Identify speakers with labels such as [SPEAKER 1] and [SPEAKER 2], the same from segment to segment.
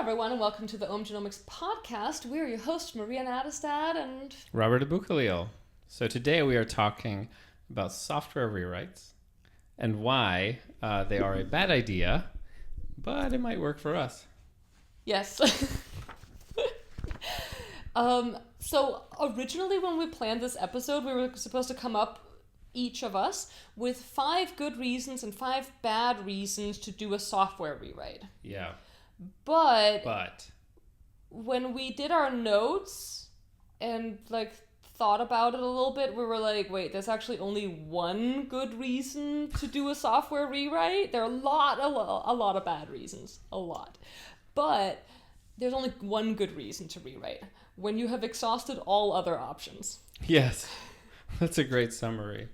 [SPEAKER 1] everyone, and welcome to the OMGenomics podcast. We're your hosts, Maria Nadestad and
[SPEAKER 2] Robert Abukhalil. So today we are talking about software rewrites and why they are a bad idea, but it might work for us.
[SPEAKER 1] Yes. So originally when we planned this episode, we were supposed to come up, each of us, with 5 good reasons and 5 bad reasons to do a software rewrite.
[SPEAKER 2] Yeah.
[SPEAKER 1] But when we did our notes and thought about it a little bit, we were like, wait, there's actually only one good reason to do a software rewrite. There are a lot of bad reasons, a lot. But there's only one good reason to rewrite, when you have exhausted all other options.
[SPEAKER 2] Yes, that's a great summary.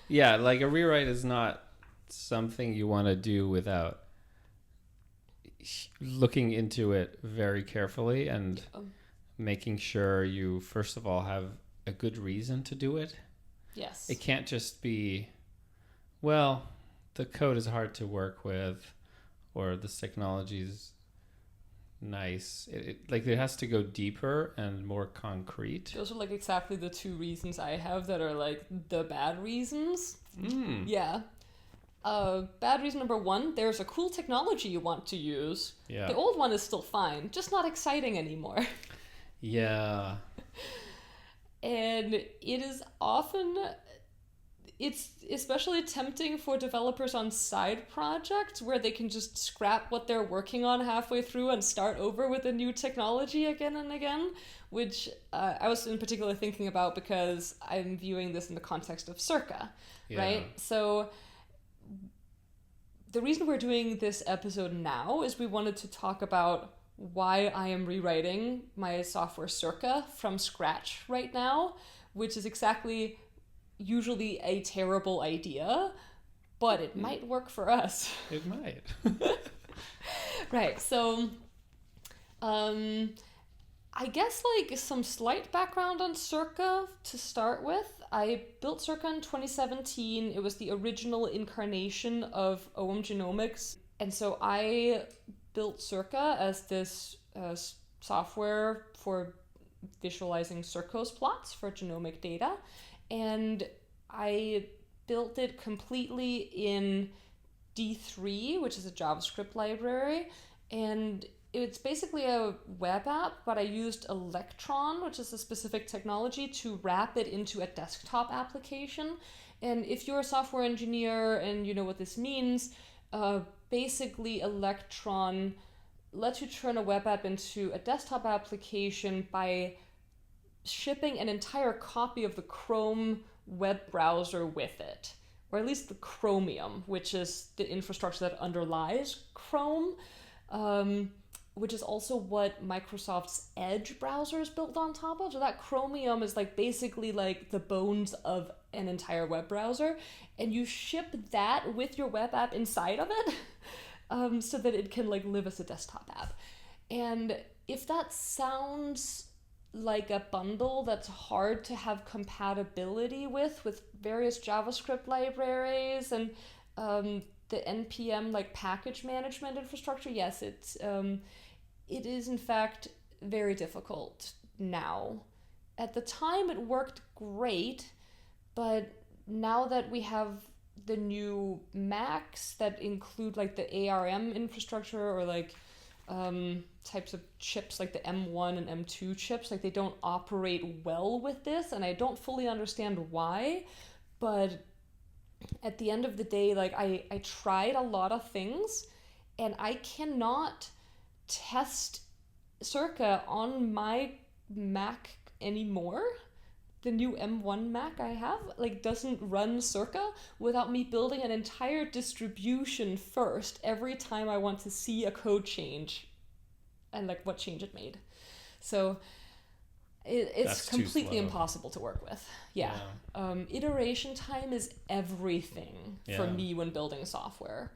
[SPEAKER 2] Yeah, like a rewrite is not something you want to do without looking into it very carefully and making sure you, first of all, have a good reason to do it.
[SPEAKER 1] Yes.
[SPEAKER 2] It can't just be, well, the code is hard to work with or this technology is nice. It has to go deeper and more concrete.
[SPEAKER 1] Those are exactly the 2 reasons I have that are the bad reasons. Yeah. Bad reason number 1, there's a cool technology you want to use.
[SPEAKER 2] Yeah.
[SPEAKER 1] The old one is still fine, just not exciting anymore.
[SPEAKER 2] Yeah.
[SPEAKER 1] And it is often, it's especially tempting for developers on side projects where they can just scrap what they're working on halfway through and start over with a new technology again and again, which I was in particular thinking about because I'm viewing this in the context of Circa, right? So the reason we're doing this episode now is we wanted to talk about why I am rewriting my software Circa from scratch right now, which is exactly usually a terrible idea, but it might work for us.
[SPEAKER 2] It might.
[SPEAKER 1] Right, so I guess some slight background on Circa to start with. I built Circa in 2017. It was the original incarnation of OMGenomics. And so I built Circa as this software for visualizing Circos plots for genomic data. And I built it completely in D3, which is a JavaScript library. And it's basically a web app, but I used Electron, which is a specific technology, to wrap it into a desktop application. And if you're a software engineer and you know what this means, basically Electron lets you turn a web app into a desktop application by shipping an entire copy of the Chrome web browser with it, or at least the Chromium, which is the infrastructure that underlies Chrome, which is also what Microsoft's Edge browser is built on top of. So that Chromium is basically the bones of an entire web browser, and you ship that with your web app inside of it, so that it can live as a desktop app. And if that sounds like a bundle that's hard to have compatibility with various JavaScript libraries and the NPM package management infrastructure, yes, it is in fact very difficult now. At the time it worked great, but now that we have the new Macs that include the ARM infrastructure or types of chips like the M1 and M2 chips, they don't operate well with this, and I don't fully understand why. But at the end of the day, I tried a lot of things, and I cannot test Circa on my Mac anymore. The new M1 Mac I have doesn't run Circa without me building an entire distribution first every time I want to see a code change and what change it made. So it's completely impossible to work with. Yeah. Iteration time is everything for me when building software.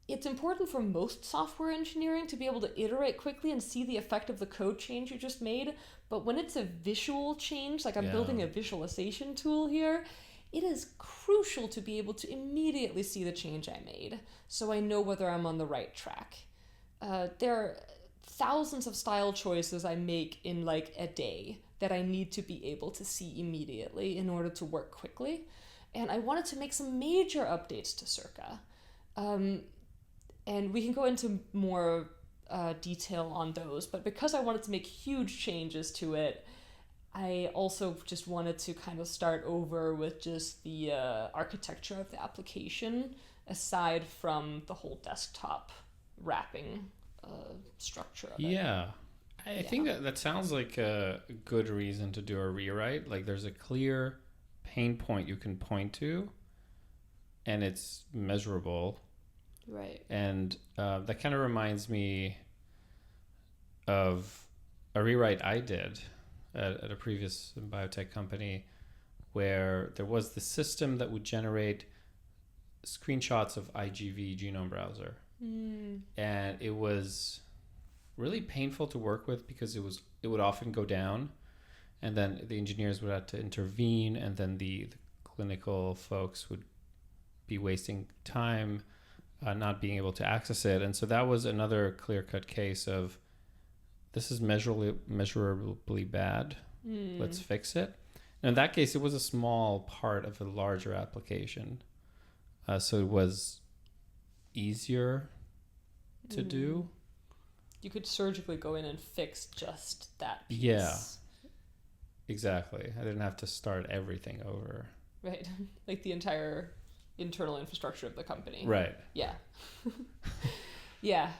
[SPEAKER 1] It's important for most software engineering to be able to iterate quickly and see the effect of the code change you just made. But when it's a visual change, I'm building a visualization tool here, it is crucial to be able to immediately see the change I made so I know whether I'm on the right track. There thousands of style choices I make in like a day that I need to be able to see immediately in order to work quickly. And I wanted to make some major updates to Circa. And we can go into more detail on those, but because I wanted to make huge changes to it, I also just wanted to kind of start over with just the architecture of the application, aside from the whole desktop wrapping structure of it.
[SPEAKER 2] Yeah. I think that sounds like a good reason to do a rewrite. Like there's a clear pain point you can point to, and it's measurable.
[SPEAKER 1] Right.
[SPEAKER 2] And that kind of reminds me of a rewrite I did at a previous biotech company, where there was the system that would generate screenshots of IGV genome browser. And it was really painful to work with because it would often go down, and then the engineers would have to intervene, and then the clinical folks would be wasting time not being able to access it. And so that was another clear-cut case of this is measurably bad. Let's fix it. And in that case, it was a small part of a larger application. So it was easier to do.
[SPEAKER 1] You could surgically go in and fix just that piece.
[SPEAKER 2] Yeah, exactly. I didn't have to start everything over.
[SPEAKER 1] Right. Like the entire internal infrastructure of the company.
[SPEAKER 2] Right.
[SPEAKER 1] Yeah. Yeah.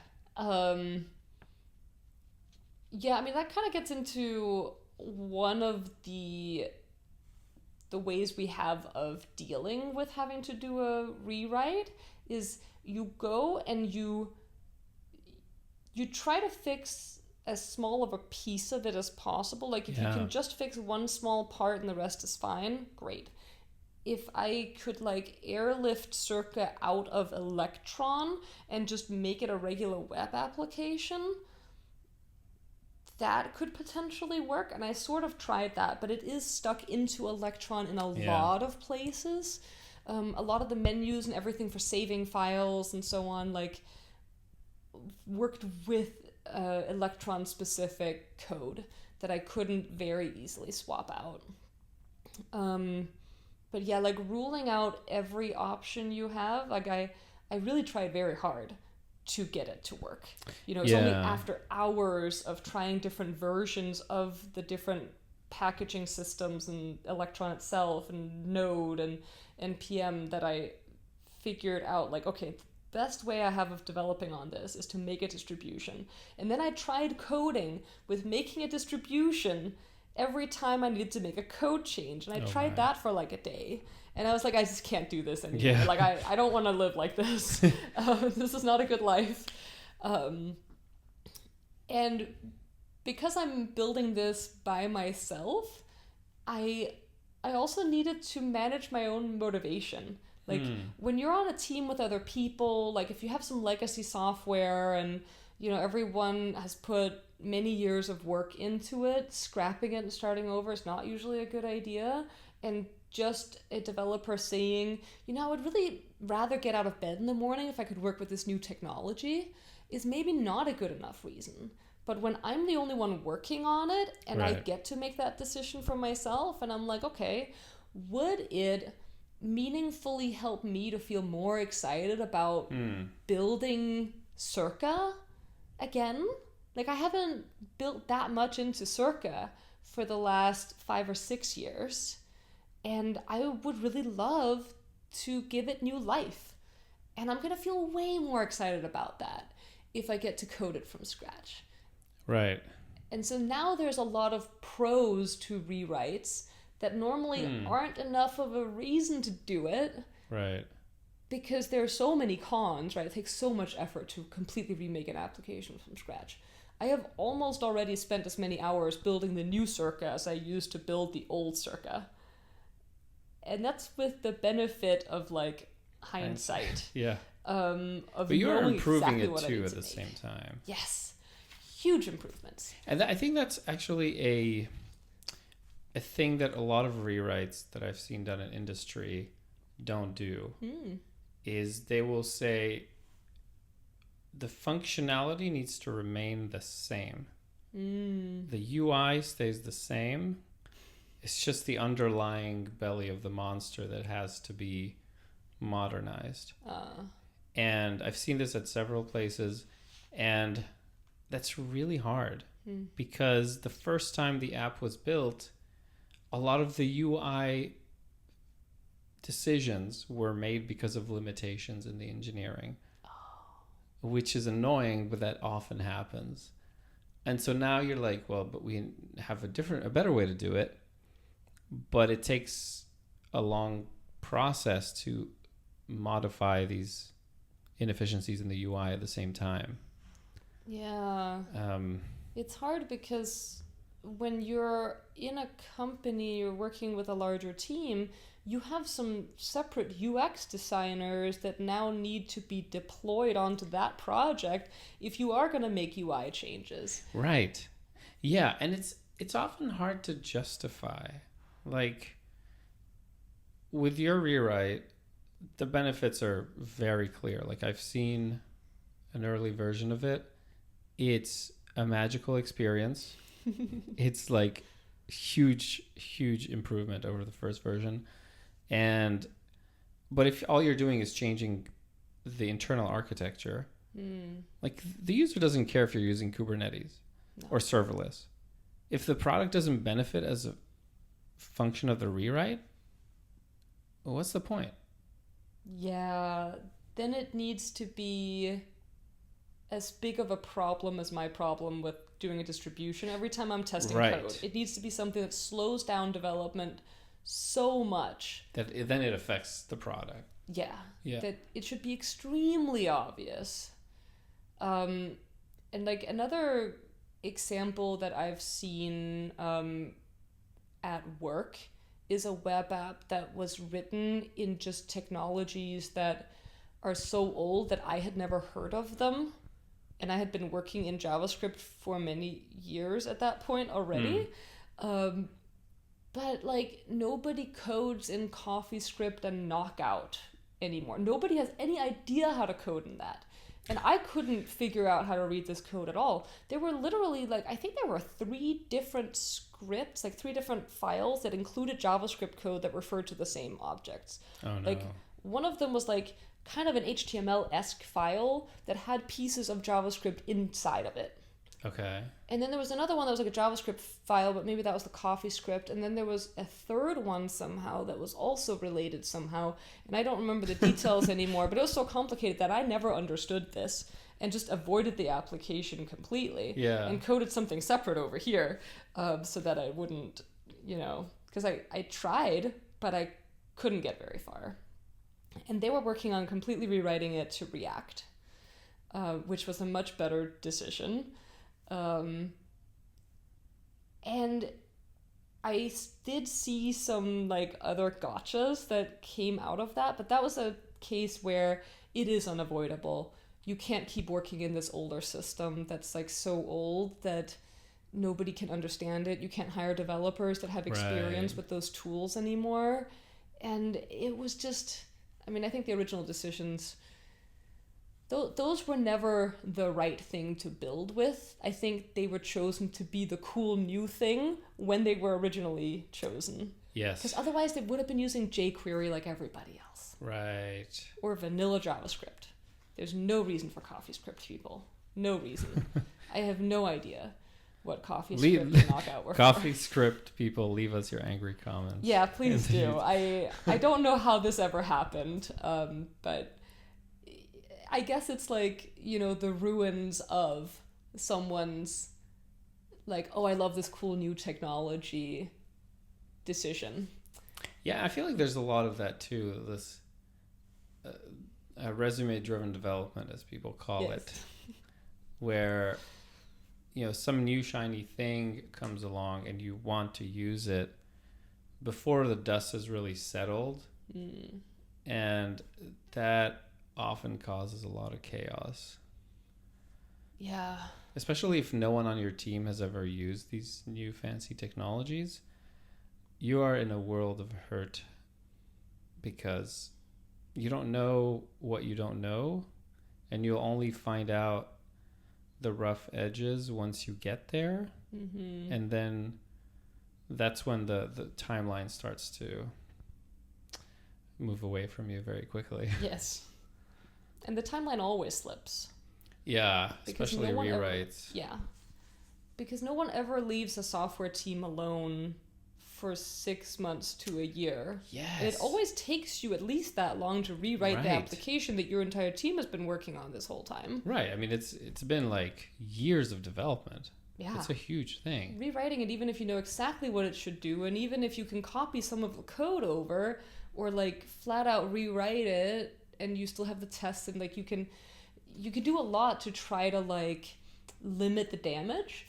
[SPEAKER 1] Yeah, I mean, that kind of gets into one of the ways we have of dealing with having to do a rewrite is you go and you try to fix as small of a piece of it as possible. Like if you can just fix one small part and the rest is fine, great. If I could like airlift Circa out of Electron and just make it a regular web application, that could potentially work. And I sort of tried that, but it is stuck into Electron in a lot of places. A lot of the menus and everything for saving files and so on, like, worked with Electron specific code that I couldn't very easily swap out. But yeah, like ruling out every option you have, like I really tried very hard to get it to work. You know, it's only after hours of trying different versions of the different packaging systems and Electron itself and Node and NPM that I figured out, like, okay, the best way I have of developing on this is to make a distribution. And then I tried coding with making a distribution every time I needed to make a code change. And I tried that for like a day. And I was like, I just can't do this anymore. Yeah. Like, I don't want to live like this. This is not a good life. And because I'm building this by myself, I also needed to manage my own motivation. Like, when you're on a team with other people, like if you have some legacy software and, you know, everyone has put many years of work into it, scrapping it and starting over is not usually a good idea. And just a developer saying, you know, I would really rather get out of bed in the morning if I could work with this new technology is maybe not a good enough reason. But when I'm the only one working on it and I get to make that decision for myself, and I'm like, okay, would it meaningfully help me to feel more excited about building Circa again? Like, I haven't built that much into Circa for the last 5 or 6 years. And I would really love to give it new life. And I'm going to feel way more excited about that if I get to code it from scratch.
[SPEAKER 2] Right.
[SPEAKER 1] And so now there's a lot of pros to rewrites that normally aren't enough of a reason to do it.
[SPEAKER 2] Right.
[SPEAKER 1] Because there are so many cons, right? It takes so much effort to completely remake an application from scratch. I have almost already spent as many hours building the new Circa as I used to build the old Circa. And that's with the benefit of, like, hindsight.
[SPEAKER 2] Yeah.
[SPEAKER 1] But
[SPEAKER 2] you're improving it too at the same time.
[SPEAKER 1] Yes. Huge improvements.
[SPEAKER 2] And I think that's actually a thing that a lot of rewrites that I've seen done in industry don't do. Is they will say, the functionality needs to remain the same.
[SPEAKER 1] Mm.
[SPEAKER 2] The UI stays the same. It's just the underlying belly of the monster that has to be modernized. And I've seen this at several places, and that's really hard because the first time the app was built, a lot of the UI decisions were made because of limitations in the engineering, which is annoying, but that often happens. And so now you're like, well, but we have a better way to do it, but it takes a long process to modify these inefficiencies in the UI at the same time.
[SPEAKER 1] Yeah. It's hard because when you're in a company, you're working with a larger team, you have some separate UX designers that now need to be deployed onto that project if you are going to make UI changes.
[SPEAKER 2] Right. Yeah, and it's often hard to justify. Like with your rewrite, the benefits are very clear. Like I've seen an early version of it. It's a magical experience. It's like huge improvement over the first version. But if all you're doing is changing the internal architecture, like the user doesn't care if you're using Kubernetes or serverless. If the product doesn't benefit as a function of the rewrite, well, what's the point?
[SPEAKER 1] Yeah, then it needs to be as big of a problem as my problem with doing a distribution. Every time I'm testing code, it needs to be something that slows down development so much
[SPEAKER 2] that then it affects the product.
[SPEAKER 1] Yeah. That it should be extremely obvious. And like another example that I've seen at work is a web app that was written in just technologies that are so old that I had never heard of them. And I had been working in JavaScript for many years at that point already. But like nobody codes in CoffeeScript and Knockout anymore. Nobody has any idea how to code in that. And I couldn't figure out how to read this code at all. There were literally I think there were 3 different scripts, 3 different files that included JavaScript code that referred to the same objects.
[SPEAKER 2] Oh no.
[SPEAKER 1] One of them was kind of an HTML-esque file that had pieces of JavaScript inside of it.
[SPEAKER 2] Okay.
[SPEAKER 1] And then there was another one that was a JavaScript file, but maybe that was the CoffeeScript. And then there was a third one somehow that was also related somehow. And I don't remember the details anymore, but it was so complicated that I never understood this and just avoided the application completely.
[SPEAKER 2] Yeah.
[SPEAKER 1] And coded something separate over here so that I wouldn't, because I tried, but I couldn't get very far. And they were working on completely rewriting it to React, which was a much better decision. And I did see some other gotchas that came out of that, but that was a case where it is unavoidable. You can't keep working in this older system that's so old that nobody can understand it. You can't hire developers that have experience with those tools anymore. And it was just, I think the original decisions, those were never the right thing to build with. I think they were chosen to be the cool new thing when they were originally chosen.
[SPEAKER 2] Yes.
[SPEAKER 1] Because otherwise they would have been using jQuery like everybody else.
[SPEAKER 2] Right.
[SPEAKER 1] Or vanilla JavaScript. There's no reason for CoffeeScript, people. No reason. I have no idea what CoffeeScript and Knockout were
[SPEAKER 2] CoffeeScript people, leave us your angry comments.
[SPEAKER 1] Yeah, please do. I don't know how this ever happened, but I guess it's the ruins of someone's oh, I love this cool new technology decision.
[SPEAKER 2] Yeah, I feel like there's a lot of that too. This resume-driven development, as people call it, where some new shiny thing comes along and you want to use it before the dust has really settled, and that often causes a lot of chaos.
[SPEAKER 1] Yeah.
[SPEAKER 2] Especially if no one on your team has ever used these new fancy technologies, you are in a world of hurt because you don't know what you don't know, and you'll only find out the rough edges once you get there.
[SPEAKER 1] Mm-hmm.
[SPEAKER 2] And then that's when the timeline starts to move away from you very quickly.
[SPEAKER 1] Yes. And the timeline always slips.
[SPEAKER 2] Yeah,
[SPEAKER 1] Because
[SPEAKER 2] especially
[SPEAKER 1] no one ever-
[SPEAKER 2] rewrites.
[SPEAKER 1] Yeah. Because no one ever leaves a software team alone for 6 months to a year.
[SPEAKER 2] Yes.
[SPEAKER 1] And it always takes you at least that long to rewrite the
[SPEAKER 2] Right.
[SPEAKER 1] application that your entire team has been working on this whole time.
[SPEAKER 2] Right. I mean, it's been like years of development.
[SPEAKER 1] Yeah.
[SPEAKER 2] It's a huge thing.
[SPEAKER 1] Rewriting it, even if you know exactly what it should do, and even if you can copy some of the code over, or like flat out rewrite it, and you still have the tests, and like you can do a lot to try to like limit the damage,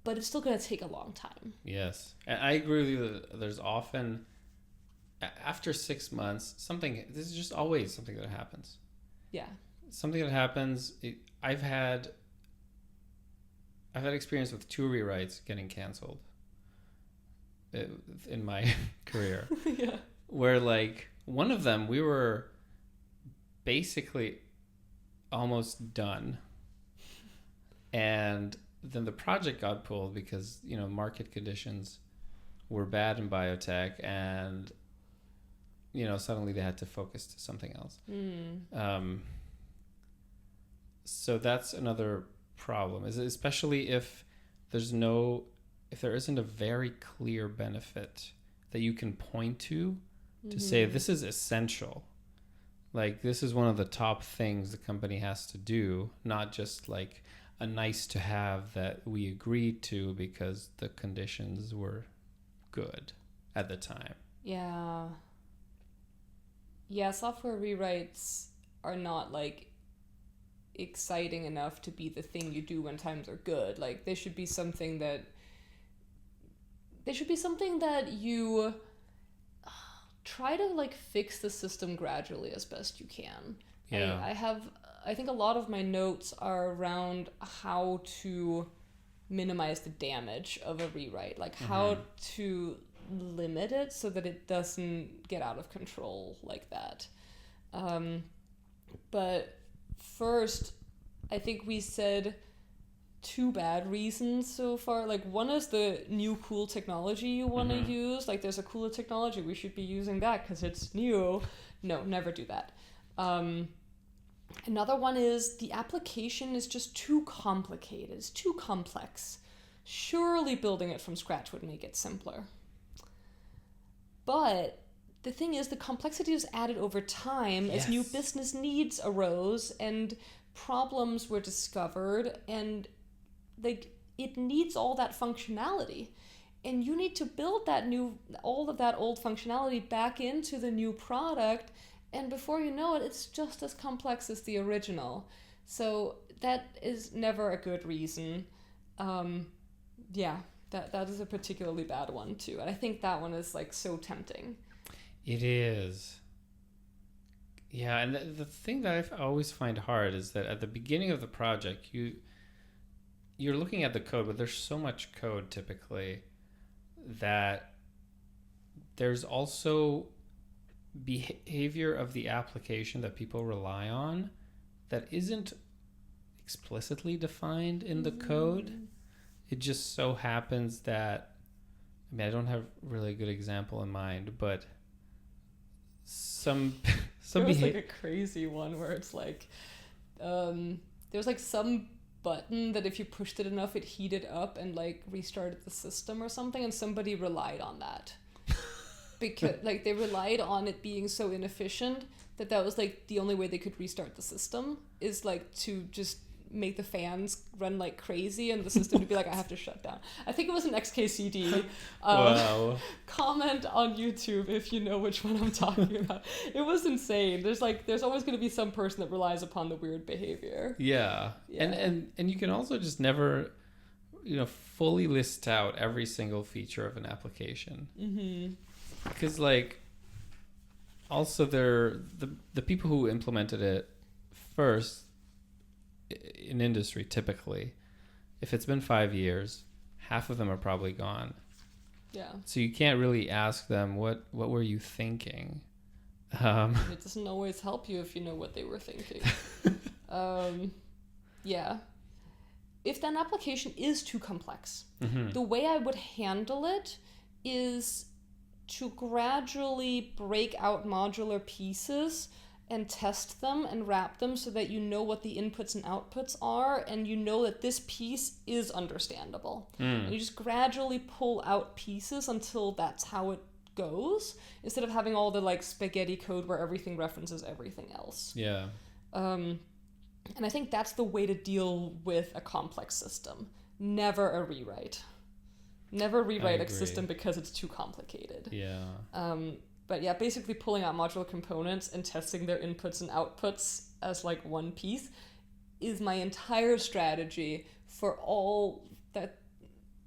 [SPEAKER 1] but it's still going to take a long time.
[SPEAKER 2] Yes. And I agree with you that there's often, after 6 months, this is just always something that happens.
[SPEAKER 1] Yeah.
[SPEAKER 2] Something that happens, I've had experience with 2 rewrites getting canceled in my career.
[SPEAKER 1] Yeah.
[SPEAKER 2] Where like one of them, we were basically almost done. And then the project got pulled because, market conditions were bad in biotech, and, suddenly they had to focus to something else. So that's another problem, is especially if there isn't a very clear benefit that you can point to say this is essential. Like, this is one of the top things the company has to do, not just like a nice to have that we agreed to because the conditions were good at the time.
[SPEAKER 1] Yeah. Yeah, software rewrites are not like exciting enough to be the thing you do when times are good. Like, they should be something that you try to like fix the system gradually as best you can.
[SPEAKER 2] Yeah.
[SPEAKER 1] I think a lot of my notes are around how to minimize the damage of a rewrite, like how to limit it so that it doesn't get out of control like that. But first, I think we said 2 bad reasons so far. Like, one is the new cool technology you want to use. Like, there's a cooler technology, we should be using that because it's new. No, never do that. Another one is the application is just too complicated. It's too complex. Surely building it from scratch would make it simpler. But the thing is, the complexity was added over time as new business needs arose and problems were discovered, and like it needs all that functionality. And you need to build all of that old functionality back into the new product. And before you know it, it's just as complex as the original. So that is never a good reason. That is a particularly bad one too. And I think that one is like so tempting.
[SPEAKER 2] It is. Yeah, and the thing that I always find hard is that at the beginning of the project, you're looking at the code, but there's so much code typically that there's also behavior of the application that people rely on that isn't explicitly defined in the code. It just so happens that, I don't have really a good example in mind, but some
[SPEAKER 1] there was like a crazy one where it's like there's like some button that if you pushed it enough it heated up and like restarted the system or something, and somebody relied on that because like they relied on it being so inefficient that was like the only way they could restart the system, is like to just make the fans run like crazy and the system to be like, I have to shut down. I think it was an XKCD.
[SPEAKER 2] Wow. Comment
[SPEAKER 1] on YouTube if you know which one I'm talking about. It was insane. There's always going to be some person that relies upon the weird behavior.
[SPEAKER 2] Yeah. And you can also just never, fully list out every single feature of an application. Because like, also the people who implemented it first in industry, typically, if it's been 5 years, half of them are probably gone.
[SPEAKER 1] Yeah.
[SPEAKER 2] So you can't really ask them what were you thinking.
[SPEAKER 1] It doesn't always help you if you know what they were thinking. Yeah. If an application is too complex,
[SPEAKER 2] Mm-hmm.
[SPEAKER 1] the way I would handle it is to gradually break out modular pieces and test them and wrap them so that you know what the inputs and outputs are, and you know that this piece is understandable. And you just gradually pull out pieces until that's how it goes, instead of having all the like spaghetti code where everything references everything else.
[SPEAKER 2] Yeah.
[SPEAKER 1] And I think that's the way to deal with a complex system. Never a rewrite. Never rewrite a system because it's too complicated.
[SPEAKER 2] Yeah.
[SPEAKER 1] But yeah, basically pulling out modular components and testing their inputs and outputs as like one piece is my entire strategy for all that.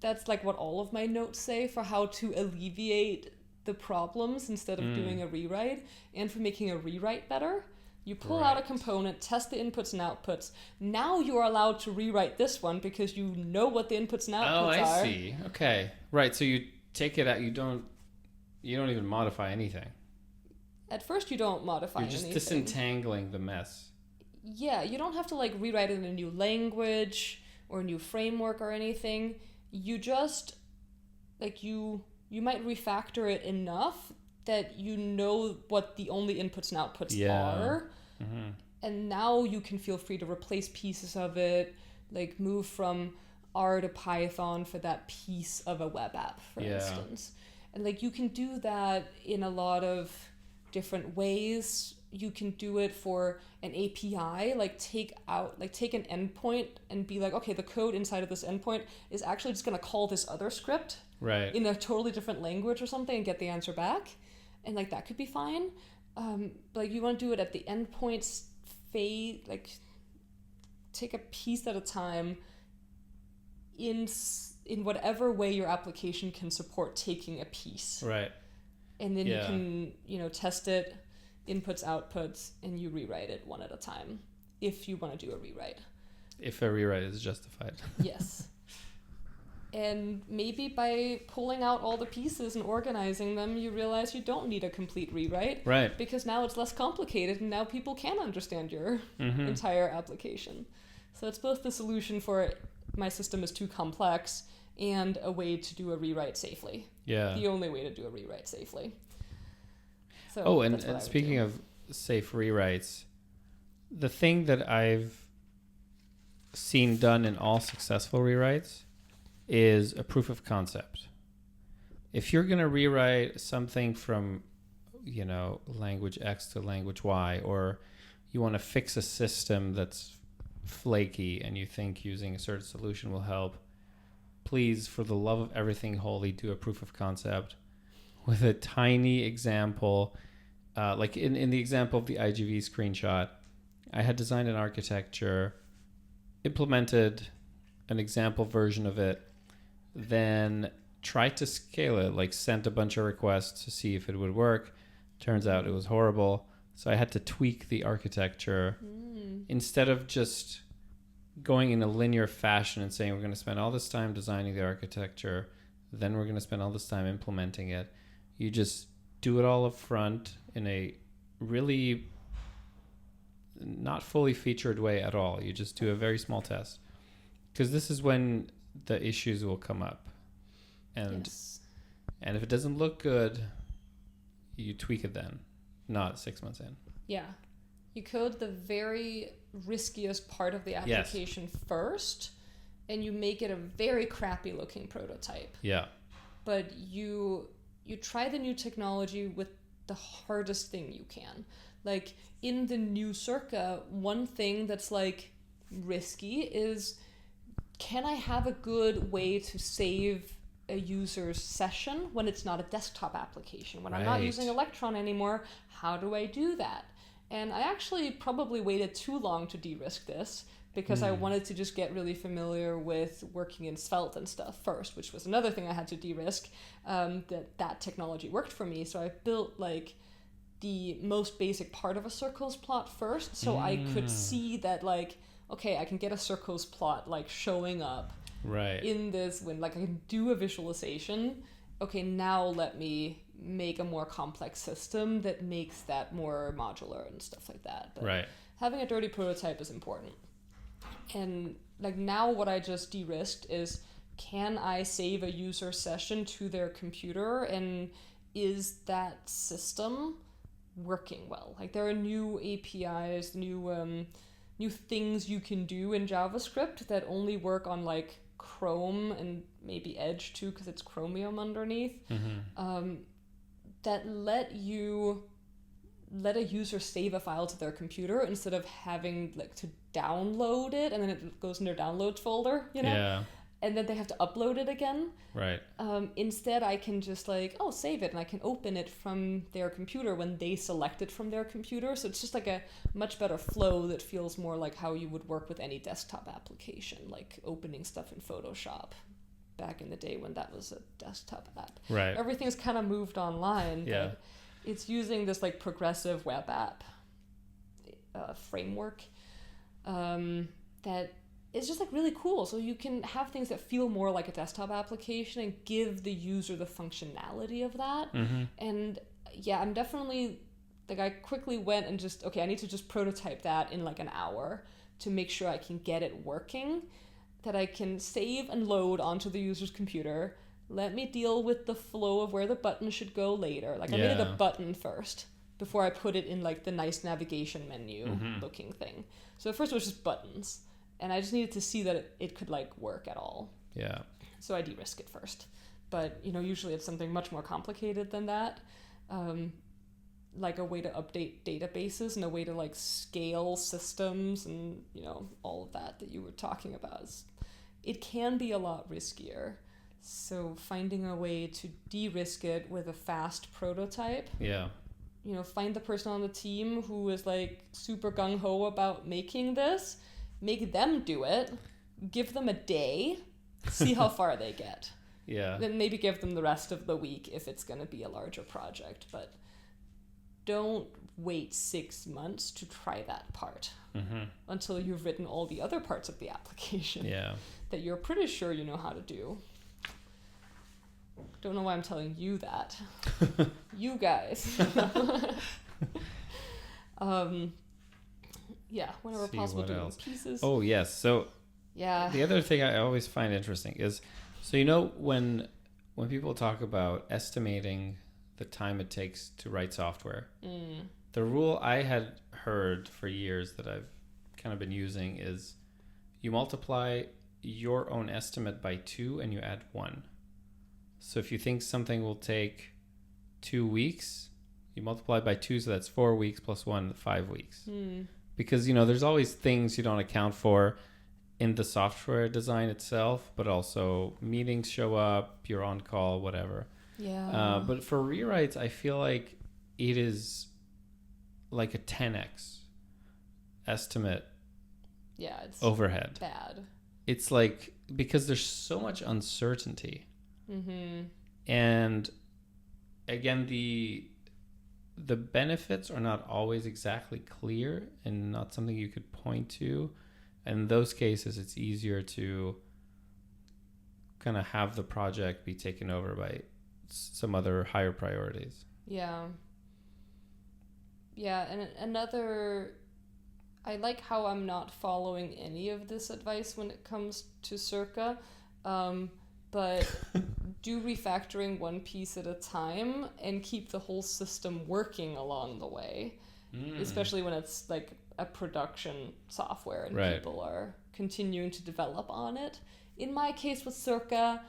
[SPEAKER 1] That's like what all of my notes say for how to alleviate the problems instead of doing a rewrite, and for making a rewrite better. You pull out a component, test the inputs and outputs. Now you are allowed to rewrite this one because you know what the inputs and outputs are.
[SPEAKER 2] Oh, I see. Okay. Right. So you take it out. You don't even modify anything.
[SPEAKER 1] At first you don't modify anything.
[SPEAKER 2] You're just disentangling the mess.
[SPEAKER 1] Yeah, you don't have to like rewrite it in a new language or a new framework or anything. You just like you might refactor it enough that you know what the only inputs and outputs are. Mm-hmm. And now you can feel free to replace pieces of it, like move from R to Python for that piece of a web app, for instance. And like you can do that in a lot of different ways. You can do it for an API, like take an endpoint and be like, okay, the code inside of this endpoint is actually just going to call this other script in a totally different language or something and get the answer back. And like that could be fine. Like you want to do it at the endpoint phase, like take a piece at a time in whatever way your application can support taking a piece.
[SPEAKER 2] Right.
[SPEAKER 1] And then you can, test it, inputs, outputs, and you rewrite it one at a time if you want to do a rewrite.
[SPEAKER 2] If a rewrite is justified.
[SPEAKER 1] Yes. And maybe by pulling out all the pieces and organizing them, you realize you don't need a complete rewrite.
[SPEAKER 2] Right.
[SPEAKER 1] Because now it's less complicated and now people can understand your entire application. So it's both the solution for my system is too complex and a way to do a rewrite safely.
[SPEAKER 2] Yeah.
[SPEAKER 1] The only way to do a rewrite safely. So
[SPEAKER 2] and speaking of safe rewrites, the thing that I've seen done in all successful rewrites is a proof of concept. If you're going to rewrite something from, language X to language Y, or you want to fix a system that's flaky and you think using a certain solution will help, please, for the love of everything holy, do a proof of concept with a tiny example. Like in the example of the IGV screenshot, I had designed an architecture, implemented an example version of it, then tried to scale it, like sent a bunch of requests to see if it would work. Turns out it was horrible. So I had to tweak the architecture instead of just going in a linear fashion and saying we're going to spend all this time designing the architecture, then we're going to spend all this time implementing it. You just do it all up front in a really not fully featured way at all. You just do a very small test. Because this is when the issues will come up. And if it doesn't look good, you tweak it then, not 6 months in.
[SPEAKER 1] Yeah. You code the very riskiest part of the application first, and you make it a very crappy looking prototype.
[SPEAKER 2] Yeah.
[SPEAKER 1] But you try the new technology with the hardest thing you can. Like in the new Circa, one thing that's like risky is, can I have a good way to save a user's session when it's not a desktop application? When I'm not using Electron anymore, how do I do that? And I actually probably waited too long to de-risk this because I wanted to just get really familiar with working in Svelte and stuff first, which was another thing I had to de-risk, that technology worked for me. So I built like the most basic part of a circles plot first, so I could see that like, okay, I can get a circles plot like showing up in this when like I can do a visualization. Okay, now let me make a more complex system that makes that more modular and stuff like that. But, having a dirty prototype is important. And like now what I just de-risked is, can I save a user session to their computer, and is that system working well? Like there are new APIs, new things you can do in JavaScript that only work on like Chrome and maybe Edge too, because it's Chromium underneath, that let a user save a file to their computer instead of having like to download it and then it goes in their downloads folder,
[SPEAKER 2] Yeah.
[SPEAKER 1] and then they have to upload it again.
[SPEAKER 2] Right.
[SPEAKER 1] Instead, I can just like, save it, and I can open it from their computer when they select it from their computer. So it's just like a much better flow that feels more like how you would work with any desktop application, like opening stuff in Photoshop back in the day when that was a desktop app.
[SPEAKER 2] Right.
[SPEAKER 1] Everything's kind of moved online,
[SPEAKER 2] Yeah.
[SPEAKER 1] but it's using this like progressive web app framework that is just like really cool. So you can have things that feel more like a desktop application and give the user the functionality of that. And yeah, I'm definitely like, I quickly went and just, I need to just prototype that in like an hour to make sure I can get it working, that I can save and load onto the user's computer. Let me deal with the flow of where the button should go later. Like I made it a button first before I put it in like the nice navigation menu looking thing. So at first it was just buttons. And I just needed to see that it could like work at all.
[SPEAKER 2] Yeah.
[SPEAKER 1] So I de-risk it first. But, usually it's something much more complicated than that. Like a way to update databases and a way to like scale systems and, all of that you were talking about. It can be a lot riskier. So finding a way to de-risk it with a fast prototype.
[SPEAKER 2] Yeah.
[SPEAKER 1] Find the person on the team who is like super gung-ho about making this. Make them do it, give them a day, see how far they get.
[SPEAKER 2] Yeah.
[SPEAKER 1] Then maybe give them the rest of the week if it's going to be a larger project. But don't wait 6 months to try that part until you've written all the other parts of the application that you're pretty sure you know how to do. Don't know why I'm telling you that. You guys. Yeah, whenever possible, doing pieces.
[SPEAKER 2] Oh, yes. So the other thing I always find interesting is, so when people talk about estimating the time it takes to write software, the rule I had heard for years that I've kind of been using is you multiply your own estimate by 2 and you add 1. So if you think something will take 2 weeks, you multiply by 2, so that's 4 weeks plus 1, 5 weeks. Because, there's always things you don't account for in the software design itself, but also meetings show up, you're on call, whatever.
[SPEAKER 1] Yeah.
[SPEAKER 2] But for rewrites, I feel like it is like a 10x estimate.
[SPEAKER 1] Yeah, it's
[SPEAKER 2] overhead.
[SPEAKER 1] Bad.
[SPEAKER 2] It's like, because there's so much uncertainty. And again, the benefits are not always exactly clear and not something you could point to. In those cases, it's easier to kind of have the project be taken over by some other higher priorities.
[SPEAKER 1] Yeah. Yeah, and I like how I'm not following any of this advice when it comes to Circa, but do refactoring one piece at a time and keep the whole system working along the way, especially when it's like a production software and people are continuing to develop on it. In my case with Circa,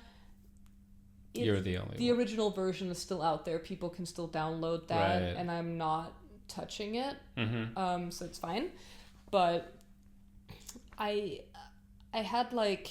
[SPEAKER 2] you're the only
[SPEAKER 1] the
[SPEAKER 2] one.
[SPEAKER 1] original version is still out there. People can still download that, and I'm not touching it, so it's fine. But I had like,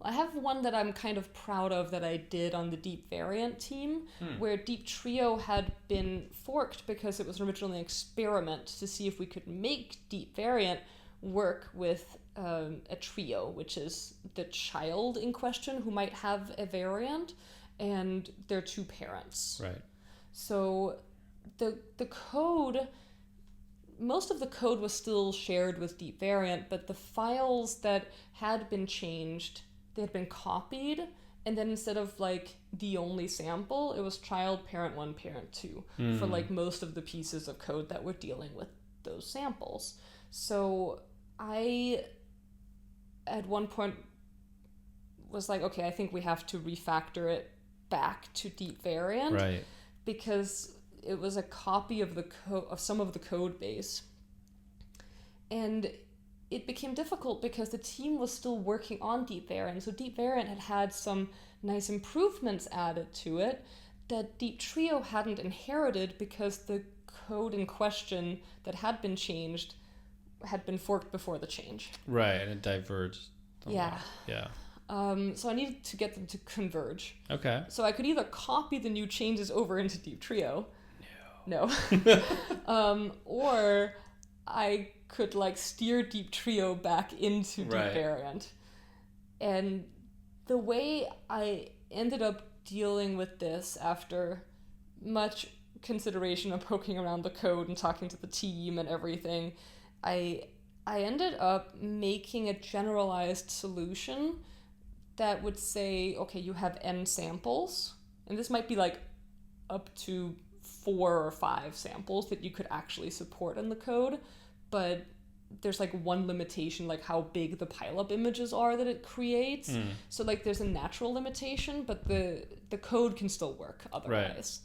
[SPEAKER 1] I have one that I'm kind of proud of that I did on the Deep Variant team, where Deep Trio had been forked because it was originally an experiment to see if we could make Deep Variant work with a trio, which is the child in question who might have a variant and their 2 parents.
[SPEAKER 2] Right.
[SPEAKER 1] So the code, most of the code was still shared with Deep Variant, but the files that had been changed, they had been copied, and then instead of like the only sample, it was child, parent 1, parent 2 for like most of the pieces of code that we're dealing with those samples. So I, at one point, was like, okay, I think we have to refactor it back to deep variant.
[SPEAKER 2] Right.
[SPEAKER 1] Because it was a copy of of some of the code base. And it became difficult because the team was still working on deep variant. So deep variant had some nice improvements added to it that Deep Trio hadn't inherited because the code in question that had been changed had been forked before the change.
[SPEAKER 2] Right, and it diverged.
[SPEAKER 1] Yeah.
[SPEAKER 2] Yeah.
[SPEAKER 1] So I needed to get them to converge.
[SPEAKER 2] Okay.
[SPEAKER 1] So I could either copy the new changes over into Deep Trio. No. Or I could like steer Deep Trio back into Deep Variant. And the way I ended up dealing with this after much consideration of poking around the code and talking to the team and everything, I ended up making a generalized solution that would say, okay, you have n samples, and this might be like up to 4 or 5 samples that you could actually support in the code, but there's like one limitation, like how big the pileup images are that it creates. So like there's a natural limitation, but the code can still work otherwise.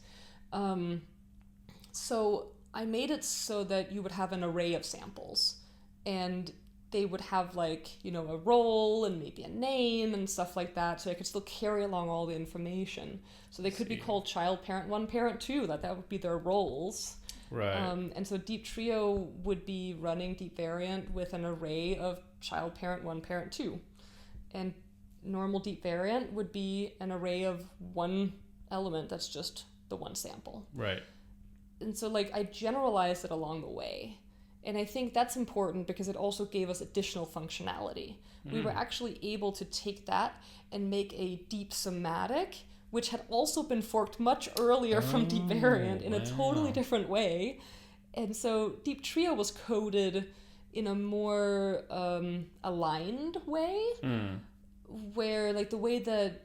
[SPEAKER 1] So I made it so that you would have an array of samples, and they would have like, you know, a role and maybe a name and stuff like that, so I could still carry along all the information. So they could be called child parent 1, parent 2, that would be their roles.
[SPEAKER 2] Right.
[SPEAKER 1] And so Deep Trio would be running deep variant with an array of child parent 1, parent 2. And normal deep variant would be an array of one element that's just the one sample.
[SPEAKER 2] Right.
[SPEAKER 1] And so like I generalized it along the way. And I think that's important because it also gave us additional functionality. We were actually able to take that and make a deep somatic, which had also been forked much earlier from Deep Variant in a totally different way. And so Deep Trio was coded in a more aligned way, where like the way that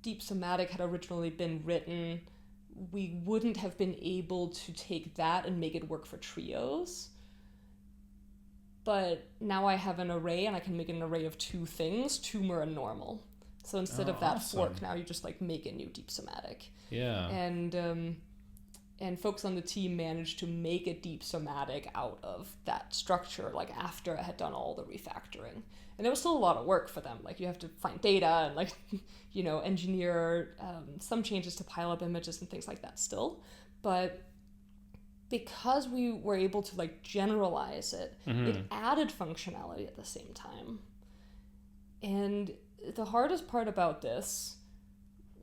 [SPEAKER 1] Deep Somatic had originally been written, we wouldn't have been able to take that and make it work for trios. But now I have an array, and I can make an array of 2 things, tumor and normal. So instead of that fork, now you just like make a new deep somatic.
[SPEAKER 2] Yeah.
[SPEAKER 1] And folks on the team managed to make a deep somatic out of that structure, like after I had done all the refactoring. And it was still a lot of work for them. Like you have to find data and like, you know, engineer some changes to pileup images and things like that still. But because we were able to like generalize it, it added functionality at the same time. And the hardest part about this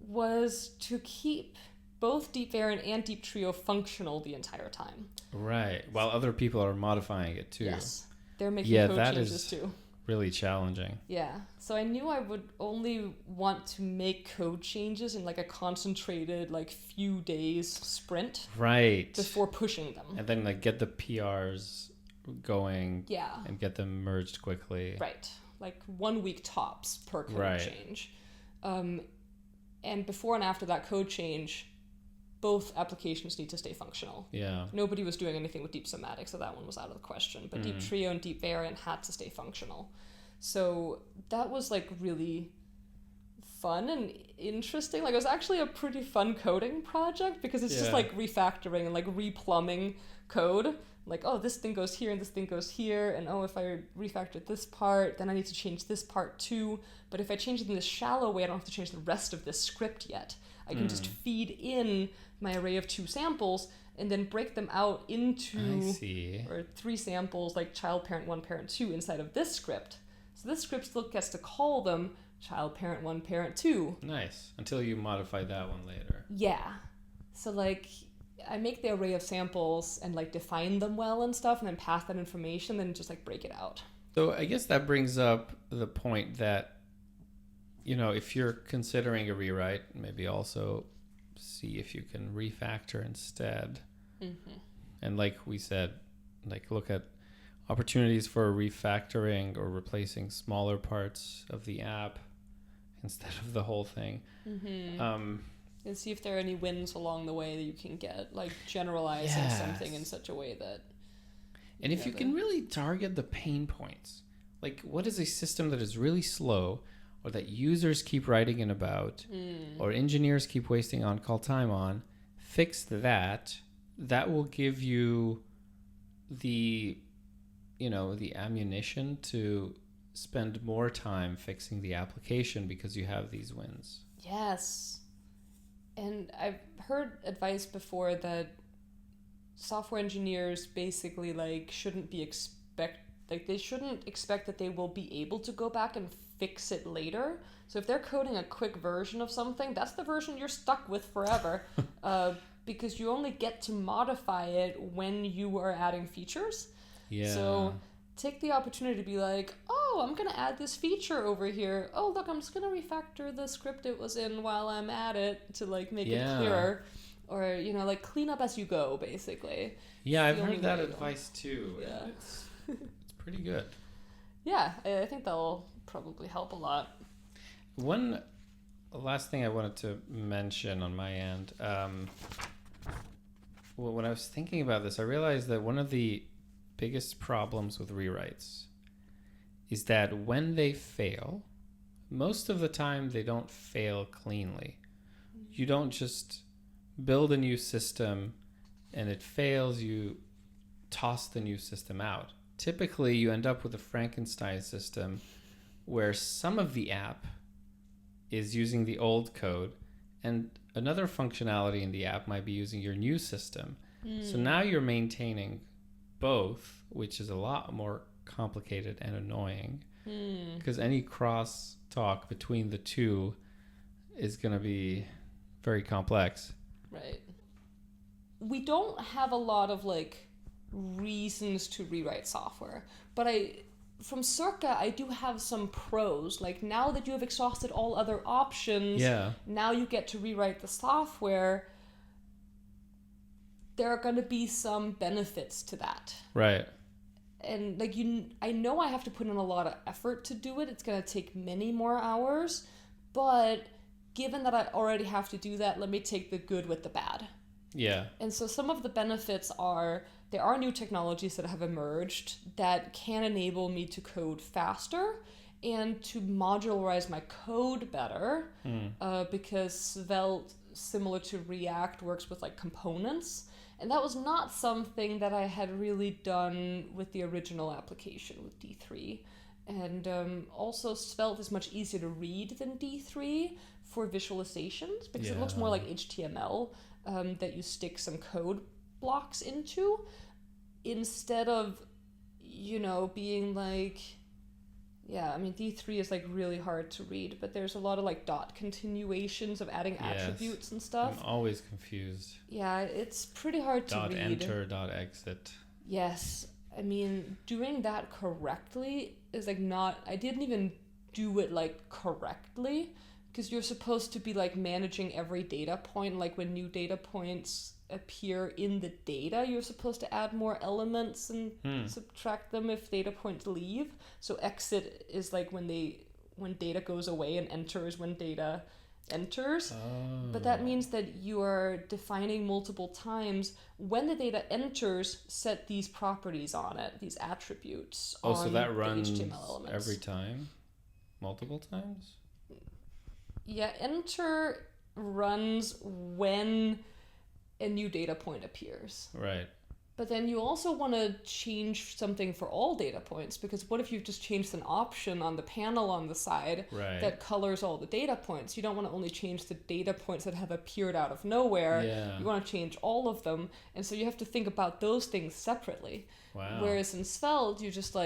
[SPEAKER 1] was to keep both Deep Variant and Deep Trio functional the entire time.
[SPEAKER 2] Right. While other people are modifying it too.
[SPEAKER 1] Yes. They're making code changes too.
[SPEAKER 2] Really challenging.
[SPEAKER 1] Yeah. So I knew I would only want to make code changes in like a concentrated, like few days sprint.
[SPEAKER 2] Right.
[SPEAKER 1] Before pushing them.
[SPEAKER 2] And then like get the PRs going.
[SPEAKER 1] Yeah.
[SPEAKER 2] And get them merged quickly.
[SPEAKER 1] Right. Like 1 week tops per code change. And before and after that code change, both applications need to stay functional.
[SPEAKER 2] Yeah.
[SPEAKER 1] Nobody was doing anything with Deep Somatic, so that one was out of the question. But Deep Trio and Deep Variant had to stay functional. So that was like really fun and interesting. Like it was actually a pretty fun coding project because it's just like refactoring and like replumbing code. Like, oh, this thing goes here and this thing goes here. And oh, if I refactor this part, then I need to change this part too. But if I change it in this shallow way, I don't have to change the rest of this script yet. I can just feed in my array of 2 samples and then break them out into or 3 samples, like child parent 1, parent 2 inside of this script. So this script still gets to call them child parent 1, parent 2.
[SPEAKER 2] Nice. Until you modify that one later.
[SPEAKER 1] Yeah. So like I make the array of samples and like define them well and stuff, and then pass that information, then just like break it out.
[SPEAKER 2] So I guess that brings up the point that, you know, if you're considering a rewrite, maybe also see if you can refactor instead. And like we said, like look at opportunities for refactoring or replacing smaller parts of the app instead of the whole thing.
[SPEAKER 1] And see if there are any wins along the way that you can get, like generalizing something in such a way that...
[SPEAKER 2] And if you can really target the pain points, like what is a system that is really slow or that users keep writing in about or engineers keep wasting on-call time on, fix that. That will give you the ammunition to spend more time fixing the application because you have these wins.
[SPEAKER 1] Yes. And I've heard advice before that software engineers basically shouldn't expect that they will be able to go back and fix it later. So if they're coding a quick version of something, that's the version you're stuck with forever. Because you only get to modify it when you are adding features.
[SPEAKER 2] Yeah.
[SPEAKER 1] So take the opportunity to be like, oh, I'm going to add this feature over here. Oh, look, I'm just going to refactor the script it was in while I'm at it to make it clearer. Or, clean up as you go, basically.
[SPEAKER 2] Yeah, I've heard that advice too.
[SPEAKER 1] Yeah.
[SPEAKER 2] It's pretty good.
[SPEAKER 1] Yeah, I think that'll probably help a lot.
[SPEAKER 2] One last thing I wanted to mention on my end. When I was thinking about this, I realized that one of the biggest problems with rewrites is that when they fail, most of the time they don't fail cleanly. You don't just build a new system and it fails, you toss the new system out. Typically, you end up with a Frankenstein system where some of the app is using the old code and another functionality in the app might be using your new system. So now you're maintaining both, which is a lot more complicated and annoying because any cross talk between the two is going to be very complex.
[SPEAKER 1] Right. We don't have a lot of reasons to rewrite software, but from Circa, I do have some pros. Now that you have exhausted all other options, now you get to rewrite the software. There are going to be some benefits to that.
[SPEAKER 2] Right.
[SPEAKER 1] And I know I have to put in a lot of effort to do it. It's going to take many more hours, but given that I already have to do that, let me take the good with the bad.
[SPEAKER 2] Yeah.
[SPEAKER 1] And so some of the benefits are there are new technologies that have emerged that can enable me to code faster and to modularize my code better because Svelte, similar to React, works with components. And that was not something that I had really done with the original application with D3. And also Svelte is much easier to read than D3 for visualizations because it looks more like HTML that you stick some code blocks into instead of, being D3 is really hard to read, but there's a lot of dot continuations of adding attributes and stuff.
[SPEAKER 2] I'm always confused.
[SPEAKER 1] Yeah, it's pretty hard to read.
[SPEAKER 2] Dot enter, dot exit.
[SPEAKER 1] Yes. Doing that correctly is not, I didn't even do it correctly because you're supposed to be managing every data point. When new data points appear in the data, you're supposed to add more elements and subtract them if data points leave. So exit is when data goes away, and enter is when data enters. But that means that you are defining multiple times when the data enters, set these properties on it, these attributes on
[SPEAKER 2] so that runs
[SPEAKER 1] the HTML elements.
[SPEAKER 2] Every time? Multiple times?
[SPEAKER 1] Yeah, enter runs when a new data point appears.
[SPEAKER 2] Right.
[SPEAKER 1] But then you also want to change something for all data points, because what if you've just changed an option on the panel on the side that colors all the data points? You don't want to only change the data points that have appeared out of nowhere.
[SPEAKER 2] Yeah.
[SPEAKER 1] You want to change all of them. And so you have to think about those things separately.
[SPEAKER 2] Wow.
[SPEAKER 1] Whereas in Svelte, you just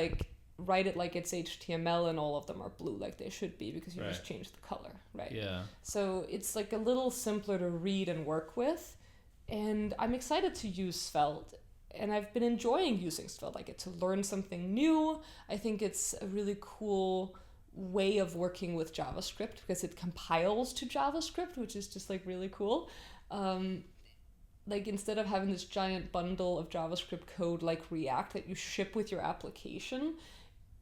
[SPEAKER 1] write it like it's HTML and all of them are blue like they should be because you just changed the color, right?
[SPEAKER 2] Yeah.
[SPEAKER 1] So it's a little simpler to read and work with. And I'm excited to use Svelte. And I've been enjoying using Svelte. I get to learn something new. I think it's a really cool way of working with JavaScript because it compiles to JavaScript, which is just really cool. Instead of having this giant bundle of JavaScript code like React that you ship with your application,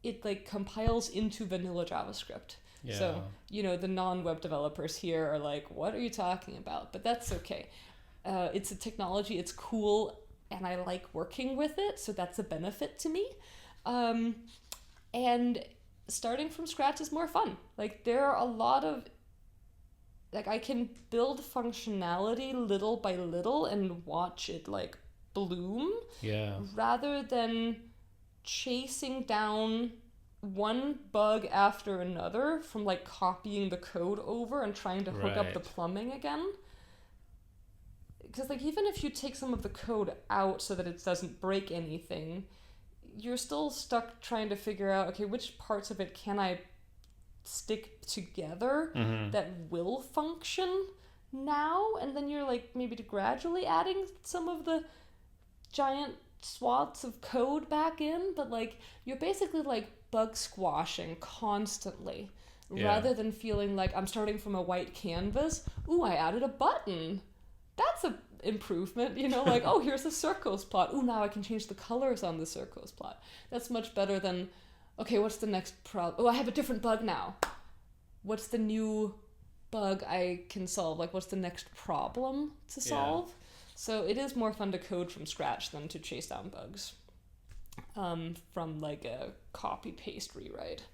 [SPEAKER 1] it compiles into vanilla JavaScript. Yeah. So, the non-web developers here are what are you talking about? But that's okay. It's a technology, it's cool. and I like working with it, so that's a benefit to me. And starting from scratch is more fun. Like, there are a lot of, like, I can build functionality little by little and watch it, like, bloom.
[SPEAKER 2] Yeah.
[SPEAKER 1] Rather than chasing down one bug after another from, like, copying the code over and trying to hook up the plumbing again. Because, like, even if you take some of the code out so that it doesn't break anything, you're still stuck trying to figure out, okay, which parts of it can I stick together that will function now? And then you're, like, maybe gradually adding some of the giant swaths of code back in, but, like, you're basically, like, bug squashing constantly, rather than feeling like I'm starting from a white canvas. Ooh, I added a button. That's a improvement, you know, like, oh, here's a circles plot. Ooh, now I can change the colors on the circles plot. That's much better than, okay, what's the next problem? Oh, I have a different bug now. What's the new bug I can solve? Like, what's the next problem to solve? So it is more fun to code from scratch than to chase down bugs from, like, a copy-paste rewrite.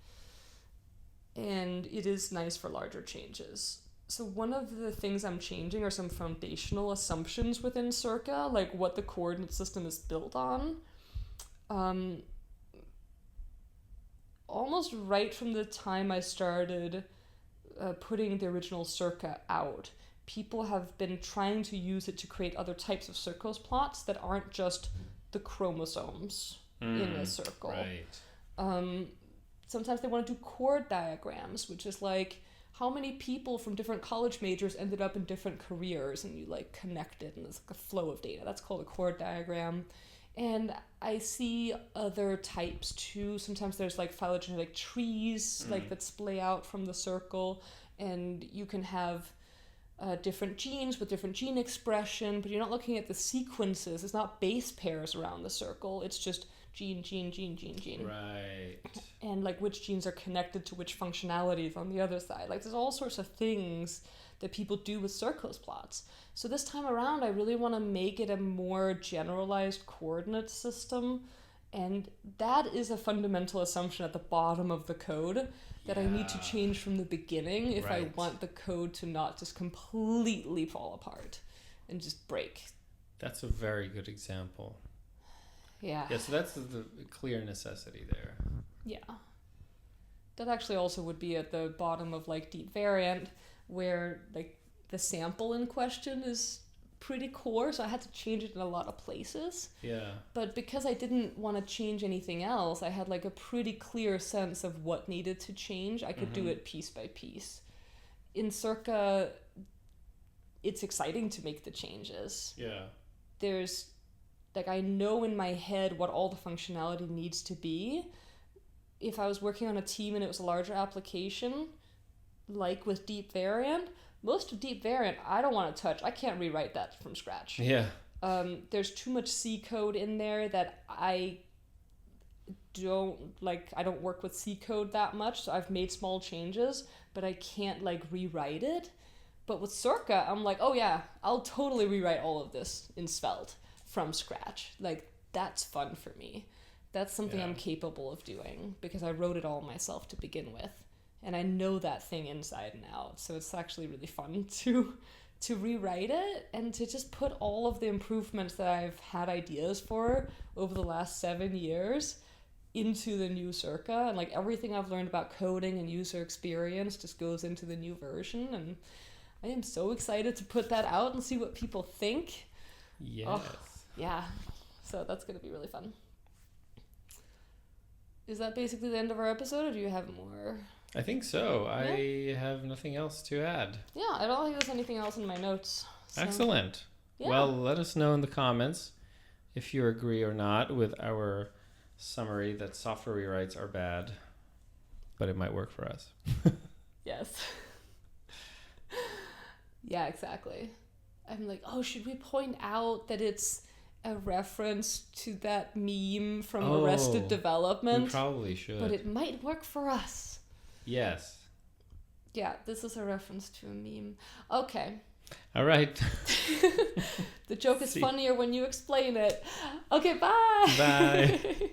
[SPEAKER 1] And it is nice for larger changes. So one of the things I'm changing are some foundational assumptions within Circa, like what the coordinate system is built on. Almost right from the time I started putting the original Circa out, people have been trying to use it to create other types of circles plots that aren't just the chromosomes in a circle.
[SPEAKER 2] Right.
[SPEAKER 1] Sometimes they want to do chord diagrams, which is like how many people from different college majors ended up in different careers, and you, like, connect it, and it's like a flow of data. That's called a chord diagram. And I see other types too. Sometimes there's, like, phylogenetic trees like that splay out from the circle, and you can have different genes with different gene expression, but you're not looking at the sequences. It's not base pairs around the circle. It's just gene, gene, gene, gene, gene.
[SPEAKER 2] Right.
[SPEAKER 1] And, like, which genes are connected to which functionalities on the other side. Like, there's all sorts of things that people do with circles plots. So this time around, I really want to make it a more generalized coordinate system. And that is a fundamental assumption at the bottom of the code that I need to change from the beginning if I want the code to not just completely fall apart and just break.
[SPEAKER 2] That's a very good example.
[SPEAKER 1] Yeah.
[SPEAKER 2] Yeah, so that's the clear necessity there.
[SPEAKER 1] Yeah. That actually also would be at the bottom of, like, deep variant, where, like, the sample in question is pretty core, so I had to change it in a lot of places.
[SPEAKER 2] Yeah.
[SPEAKER 1] But because I didn't want to change anything else, I had, like, a pretty clear sense of what needed to change. I could do it piece by piece. In Circa, it's exciting to make the changes.
[SPEAKER 2] Yeah.
[SPEAKER 1] There's, like, I know in my head what all the functionality needs to be. If I was working on a team and it was a larger application, like with deep variant, most of deep variant I don't want to touch. I can't rewrite that from scratch.
[SPEAKER 2] Yeah.
[SPEAKER 1] There's too much C code in there that I don't like. I don't work with C code that much, so I've made small changes, but I can't, like, rewrite it. But with Circa, I'm like, oh yeah, I'll totally rewrite all of this in Svelte from scratch. Like, that's fun for me. That's something I'm capable of doing because I wrote it all myself to begin with. And I know that thing inside and out. So it's actually really fun to rewrite it and to just put all of the improvements that I've had ideas for over the last 7 years into the new Circa. And, like, everything I've learned about coding and user experience just goes into the new version. And I am so excited to put that out and see what people think.
[SPEAKER 2] Yes.
[SPEAKER 1] Oh, yeah. So that's going to be really fun. Is that basically the end of our episode, or do you have more?
[SPEAKER 2] I think so.
[SPEAKER 1] Yeah.
[SPEAKER 2] I have nothing else to add.
[SPEAKER 1] Yeah, I don't think there's anything else in my notes. So.
[SPEAKER 2] Excellent.
[SPEAKER 1] Yeah.
[SPEAKER 2] Well, let us know in the comments if you agree or not with our summary that software rewrites are bad, but it might work for us.
[SPEAKER 1] Yes. Yeah, exactly. I'm like, oh, should we point out that it's a reference to that meme from Arrested Development?
[SPEAKER 2] We probably should.
[SPEAKER 1] But it might work for us.
[SPEAKER 2] Yes.
[SPEAKER 1] Yeah, this is a reference to a meme. Okay.
[SPEAKER 2] All right.
[SPEAKER 1] The joke is
[SPEAKER 2] See.
[SPEAKER 1] funnier when you explain it. Okay, bye.
[SPEAKER 2] Bye.